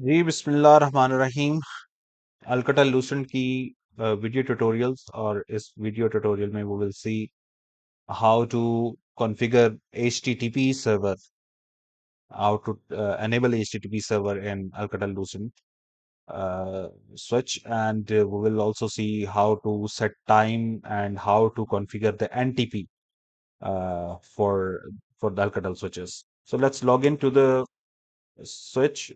जी बिस्मिल्लाह रहमान रहीम। Alcatel Lucent की video tutorials और इस वीडियो ट्यूटोरियल में we will see how to configure HTTP server, how to enable HTTP server in Alcatel Lucent Switch, and we will also see how to set time and how to configure the NTP for the Alcatel switches. So let's log into the switch,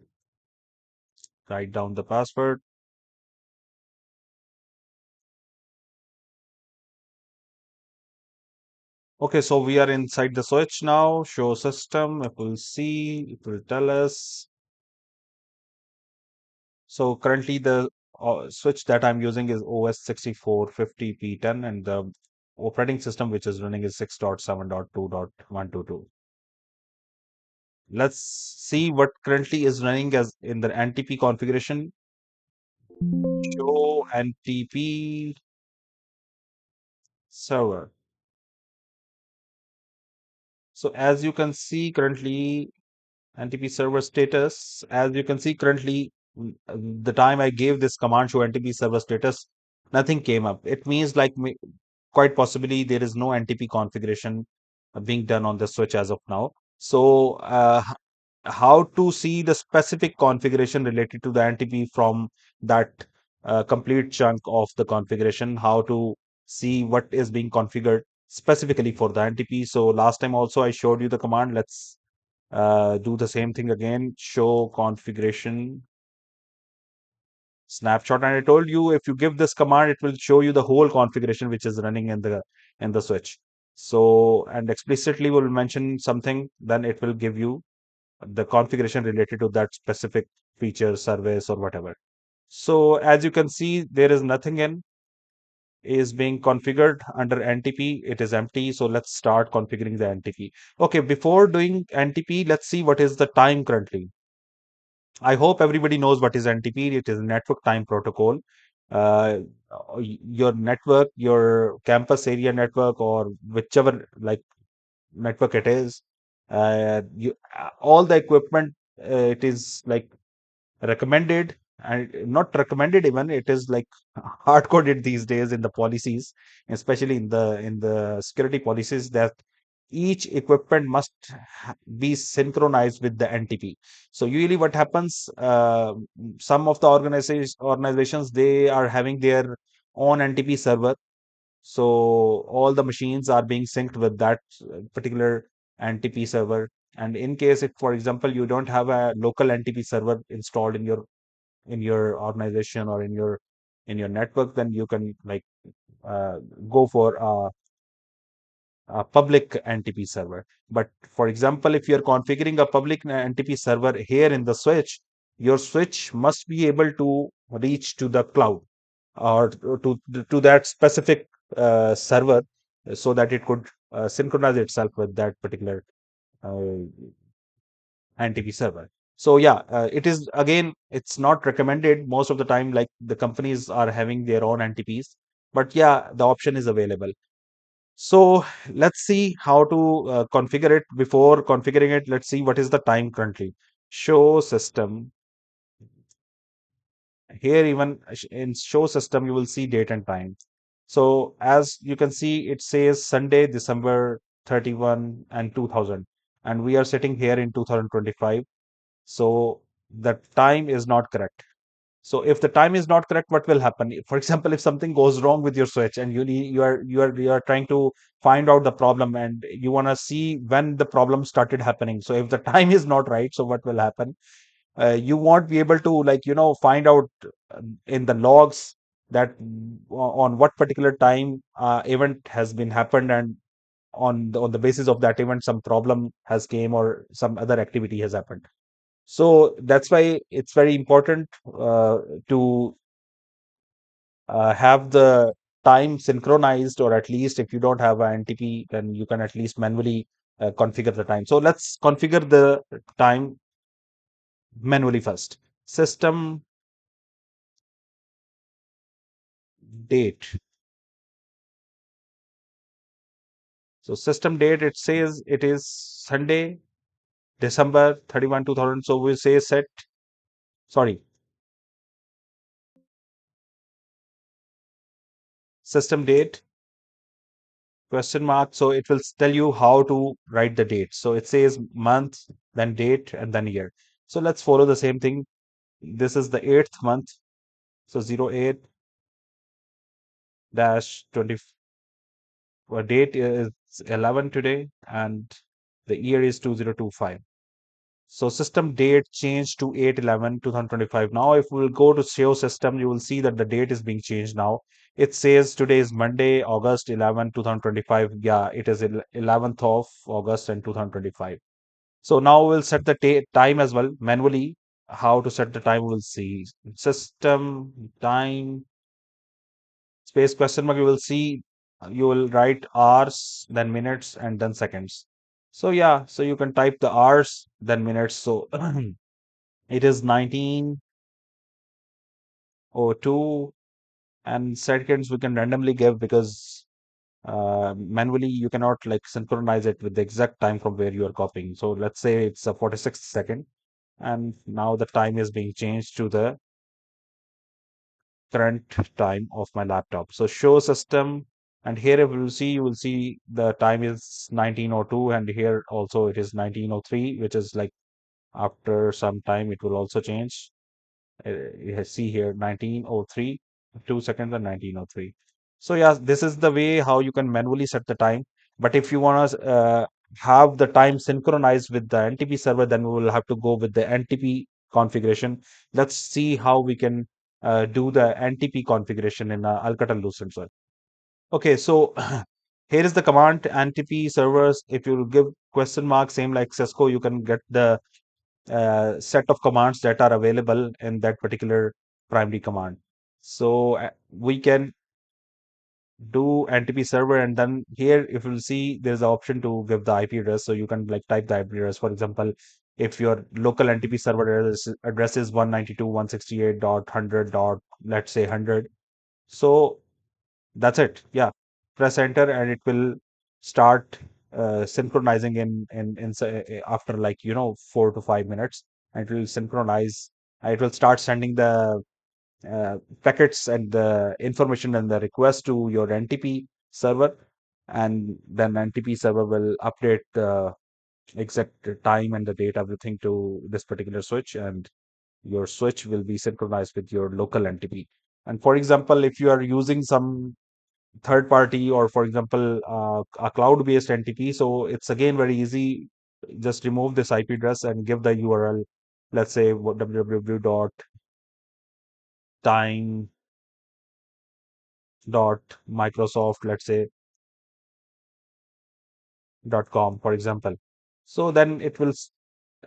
write down the password. Okay, so we are inside the switch now. Show system. It will see, it will tell us. So currently the switch that I'm using is OS6450P10 and the operating system which is running is 6.7.2.122. Let's see what currently is running as in the NTP configuration. Show NTP server. So as you can see currently NTP server status. As you can see currently, the time I gave this command show NTP server status, nothing came up. It means like quite possibly there is no NTP configuration being done on the switch as of now. So how to see the specific configuration related to the NTP from that complete chunk of the configuration, how to see what is being configured specifically for the NTP. So last time also I showed you the command. Let's do the same thing again. Show configuration snapshot. And I told you if you give this command, it will show you the whole configuration which is running in the switch. So and explicitly will mention something, then it will give you the configuration related to that specific feature, service, or whatever. So as you can see, there is nothing in is being configured under NTP. It is empty. So let's start configuring the NTP. Okay, before doing NTP, let's see what is the time currently. I hope everybody knows what is NTP. It is a network time protocol. Uh, your network, your campus area network, or whichever like network it is, all the equipment, it is like recommended and not recommended even. It is like hard coded these days in the policies, especially in the security policies, that each equipment must be synchronized with the NTP. So usually what happens, some of the organizations, they are having their own NTP server. So all the machines are being synced with that particular NTP server. And in case if, for example, you don't have a local NTP server installed in your organization or in your network, then you can like uh, go for a public NTP server. But for example, if you're configuring a public NTP server here in the switch, your switch must be able to reach to the cloud or to that specific server so that it could synchronize itself with that particular uh, NTP server. So yeah, it is again, it's not recommended most of the time. Like the companies are having their own NTPs, but yeah, the option is available. So let's see how to configure it. Before configuring it, let's see what is the time currently. Show system. Here, even in show system, you will see date and time. So as you can see, it says Sunday, December 31 and 2000. And we are sitting here in 2025. So the time is not correct. So if the time is not correct, what will happen? For example, if something goes wrong with your switch and you are trying to find out the problem and you want to see when the problem started happening. So if the time is not right, so what will happen? You won't be able to like find out in the logs that on what particular time event has been happened, and on the basis of that event some problem has came or some other activity has happened. So that's why it's very important to have the time synchronized, or at least if you don't have an NTP, then you can at least manually configure the time. So let's configure the time manually first. System date. So system date, it says it is Sunday, December 31, 2000. So we say set Sorry, system date question mark. So it will tell you how to write the date. So it says month, then date, and then year. So let's follow the same thing. This is the eighth month. So 08 dash 20, date is 11 today, and the year is 2025. So system date changed to 8/11/2025. Now, if we will go to show system, you will see that the date is being changed now. It says today is Monday, August 11, 2025. Yeah, it is 11th of August and 2025. So now we'll set the time as well manually. How to set the time, we'll see. System time space question mark. You will see, you will write hours, then minutes, and then seconds. So yeah, so you can type the hours, then minutes. So it is 19:02, and seconds we can randomly give because manually you cannot like synchronize it with the exact time from where you are copying. So let's say it's a 46th second, and now the time is being changed to the current time of my laptop. So show system, and here if you will see the time is 19:02, and here also it is 19:03, which is like after some time it will also change. You see here 19:03, 2 seconds and 19:03. So yeah, this is the way how you can manually set the time. But if you want to have the time synchronized with the NTP server, then we will have to go with the NTP configuration. Let's see how we can do the NTP configuration in Alcatel Lucent Switch. Okay, so here is the command NTP servers. If you give question mark, same like Cisco, you can get the set of commands that are available in that particular primary command. So we can do NTP server, and then here if you'll see there's an option to give the IP address. So you can like type the IP address. For example, if your local NTP server address is 192.168.100 dot, let's say 100. So that's it. Yeah, press enter and it will start synchronizing after like 4 to 5 minutes, and it will synchronize. It will start sending the packets and the information and the request to your NTP server, and then NTP server will update the exact time and the date, everything to this particular switch, and your switch will be synchronized with your local NTP. And for example, if you are using some third party, or for example a cloud based NTP, so it's again very easy. Just remove this IP address and give the URL. Let's say www.time.microsoft, let's say .com, for example. So then it will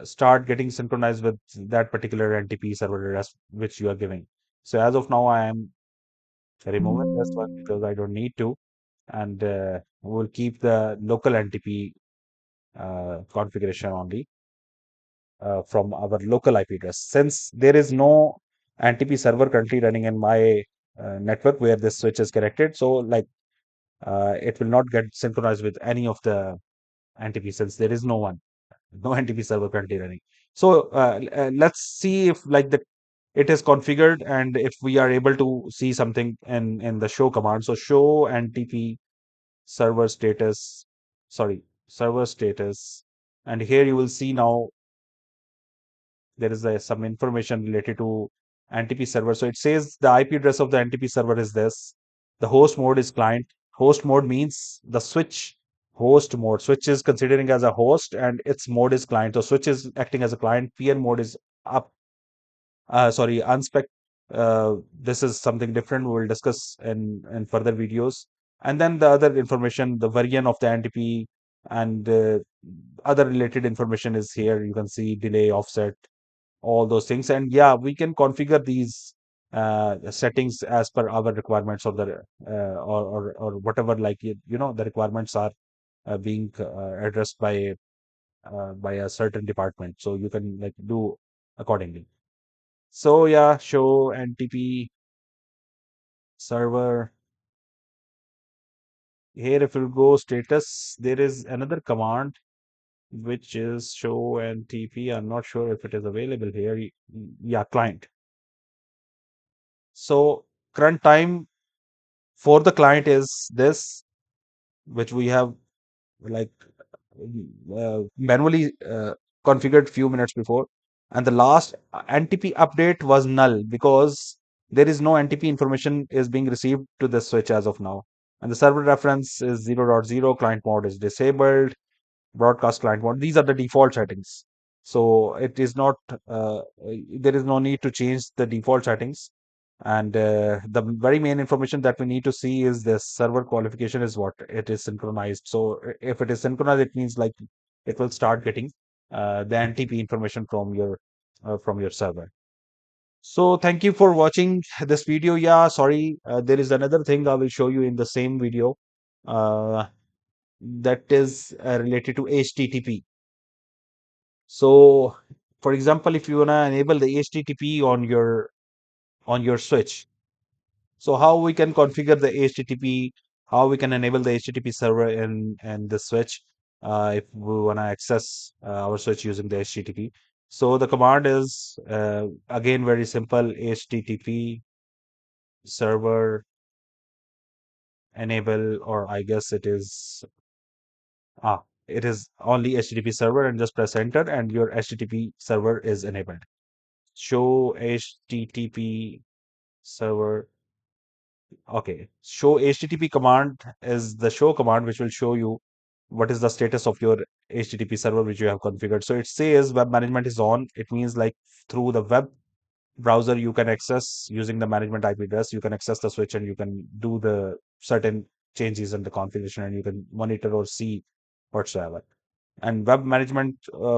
start getting synchronized with that particular NTP server address which you are giving. So as of now I am removing this one because I don't need to, and we'll keep the local NTP configuration only from our local IP address. Since there is no NTP server currently running in my network where this switch is connected, so like it will not get synchronized with any of the NTP since there is no one, no NTP server currently running. So let's see if like the it is configured and if we are able to see something in the show command. So show NTP server status, sorry, server status, and here you will see now there is some information related to NTP server. So it says the IP address of the NTP server is this. The host mode is client. Host mode means the switch host mode. Switch is considering as a host and its mode is client. So switch is acting as a client. PN mode is up. Sorry, unspec. This is something different. We will discuss in further videos. And then the other information, the variant of the NTP and other related information is here. You can see delay, offset, all those things. And yeah, we can configure these settings as per our requirements, or the or whatever, like the requirements are being addressed by a certain department, so you can like do accordingly. So yeah, show NTP server. Here if you go status, there is another command which is show NTP. I'm not sure if it is available here. Yeah, client. So current time for the client is this, which we have like manually configured few minutes before. And the last NTP update was null because there is no NTP information is being received to the switch as of now. And the server reference is 0.0, client mode is disabled, broadcast client mode. These are the default settings. So it is not, there is no need to change the default settings. And the very main information that we need to see is the server qualification is what it is synchronized. So if it is synchronized, it means like it will start getting the NTP information from your server. So thank you for watching this video. Yeah, sorry, there is another thing I will show you in the same video. Uh, that is related to HTTP. So, for example, if you wanna enable the HTTP on your switch, so how we can configure the HTTP, how we can enable the HTTP server in the switch, if we wanna access our switch using the HTTP. So the command is again very simple: HTTP server enable, or I guess it is only HTTP server, and just press enter and your HTTP server is enabled. Show HTTP server. Okay. Show HTTP command is the show command which will show you what is the status of your HTTP server which you have configured. So it says web management is on. It means like through the web browser you can access using the management IP address. You can access the switch and you can do the certain changes in the configuration and you can monitor or see whatsoever. And web management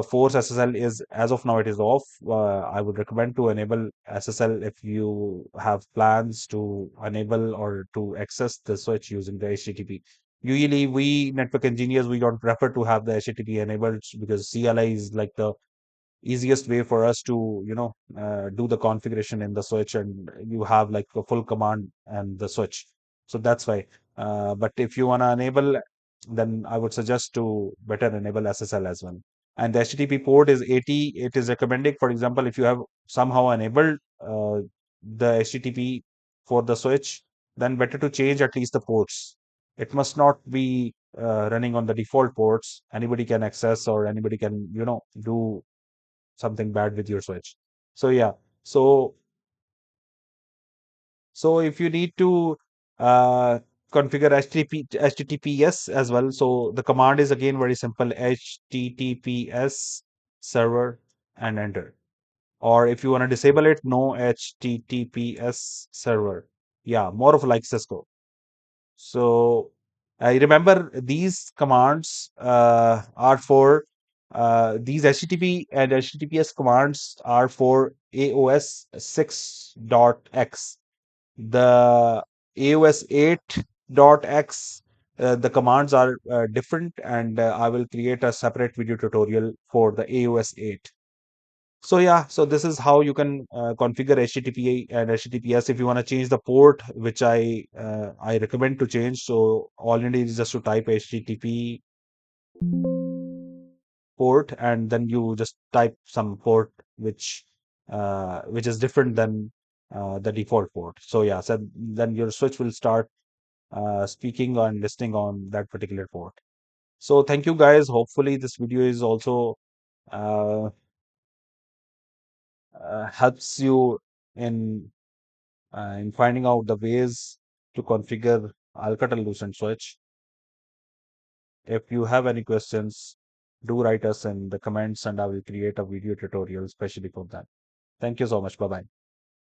force SSL is, as of now, it is off. I would recommend to enable SSL if you have plans to enable or to access the switch using the HTTP. Usually, we network engineers, we don't prefer to have the HTTP enabled because CLI is like the easiest way for us to do the configuration in the switch, and you have like a full command and the switch. So that's why, but if you want to enable, then I would suggest to better enable SSL as well. And the HTTP port is 80. It is recommended, for example, if you have somehow enabled the HTTP for the switch, then better to change at least the ports. It must not be running on the default ports. Anybody can access, or anybody can do something bad with your switch. So yeah, so so if you need to uh, configure HTTPS as well, so the command is again very simple: HTTPS server and enter. Or if you want to disable it, no HTTPS server. Yeah, more of like Cisco. So I remember these commands are for these HTTP and HTTPS commands are for AOS 6.x. The AOS 8.x, the commands are different, and I will create a separate video tutorial for the AOS 8. So yeah, so this is how you can configure HTTP and HTTPS. If you want to change the port, which I recommend to change, so all you need is just to type HTTP port, and then you just type some port which is different than the default port. So yeah, so then your switch will start speaking and listening on that particular port. So thank you guys. Hopefully this video is also uh, helps you in in finding out the ways to configure Alcatel Lucent Switch. If you have any questions, do write us in the comments and I will create a video tutorial especially for that. Thank you so much. Bye bye.